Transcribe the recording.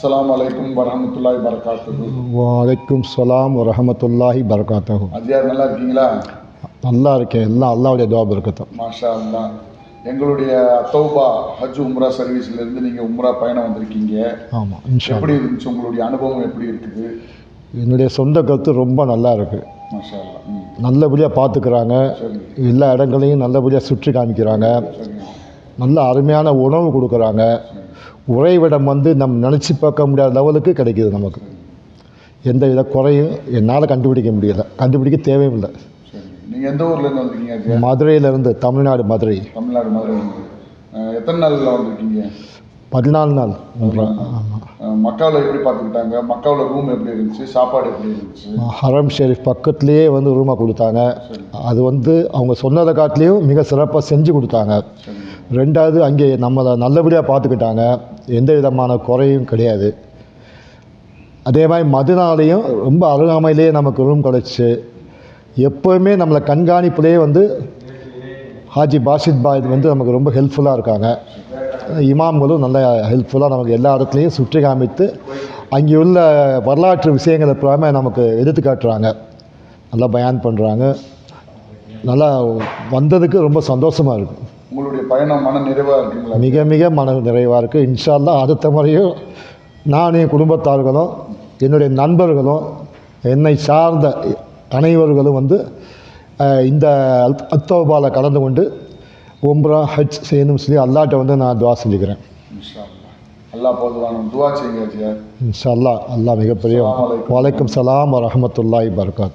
அஸ்ஸலாமு அலைக்கும் வரஹ்மத்துல்லாஹி வபரகாத்துஹு. வலைக்கும் சலாம் வரஹமத்துல்லாஹி பரகாத்தஹு. அஜியார் நல்லா இருக்கீங்களா? நல்லா இருக்கேன். எல்லாம் அல்லாவுடைய துஆ பரக்கத்தும். மாஷா அல்லாஹ். எங்களுடைய தௌபா ஹஜ் உம்ரா சர்வீஸ்லேருந்து நீங்கள் உம்ரா பயணம் வந்திருக்கீங்க. ஆமாம், இன்ஷா எப்படி அல்லாஹ். இருந்துச்சு? உங்களுடைய அனுபவம் எப்படி இருக்குது? என்னுடைய சொந்த கருத்து ரொம்ப நல்லா இருக்குது. மாஷா அல்லாஹ். நல்லபடியாக பார்த்துக்கிறாங்க. சரி எல்லா இடங்களையும் நல்லபடியாக சுற்றி காமிக்கிறாங்க. சரிங்க. நல்ல அருமையான உணவு கொடுக்குறாங்க. உறைவிடம் நம்ம நினச்சி பார்க்க முடியாத லெவலுக்கு கிடைக்கிது நமக்கு. எந்த வித குறையும் என்னால் கண்டுபிடிக்க முடியலை, கண்டுபிடிக்க தேவையும் இல்லை. சரி, நீங்கள் எந்த ஊர்லேருந்து வந்திருக்கீங்க அஜியார்? மதுரையிலேருந்து, தமிழ்நாடு மதுரை. தமிழ்நாடு மதுரை. எத்தனை நாளில் வந்திருக்கீங்க? 14 நாள். ஆமாம். மக்காவில் எப்படி பார்த்துக்கிட்டாங்க? மக்காவில் ரூம் எப்படி இருந்துச்சு? சாப்பாடு எப்படி இருந்துச்சு? ஹரம் ஷெரீஃப் பக்கத்துலேயே ரூமை கொடுத்தாங்க. அது அவங்க சொன்னதை காட்டிலையும் மிக சிறப்பாக செஞ்சு கொடுத்தாங்க. சரி. ரெண்டாவது, அங்கே நம்மளை நல்லபடியாக பார்த்துக்கிட்டாங்க. எந்த விதமான குறையும் கிடையாது. அதே மாதிரி மதுனாலையும் ரொம்ப அருகாமையிலேயே நமக்கு ரூம் கிடச்சி எப்போவுமே நம்மளை கண்காணிப்புலேயே ஹாஜி பாஷித் பாய் நமக்கு ரொம்ப ஹெல்ப்ஃபுல்லாக இருக்காங்க. இமாம்களும் நல்ல ஹெல்ப்ஃபுல்லாக நமக்கு எல்லா இடத்துலையும் சுற்றி காமித்து அங்கே உள்ள வரலாற்று விஷயங்களை பூராமே நமக்கு எடுத்து காட்டுறாங்க. நல்லா பயான் பண்ணுறாங்க. நல்லா வந்ததுக்கு ரொம்ப சந்தோஷமாக இருக்குது. உங்களுடைய பயணம் மன நிறைவாக இருக்குங்களா? மிக மிக மன நிறைவாக இருக்குது. இன்ஷா அல்லாஹ் அடுத்த முறையும் நான் என் குடும்பத்தார்களும் என்னுடைய நண்பர்களும் என்னை சார்ந்த அனைவர்களும் இந்த அத்தௌபாவில் கலந்து கொண்டு உம்ரா ஹஜ் செய்யணும்னு சொல்லி அல்லாஹ்ட்ட நான் துஆ செஞ்சுக்கிறேன். இன்ஷா அல்லாஹ். அல்லாஹ் போதுவான துஆ செய்யுங்க அஜியார். இன்ஷா அல்லாஹ். அல்லாஹ் மிகப்பெரிய. வலைக்கும் சலாம் வரஹமத்துல்லாஹி வபரகாத்துஹு.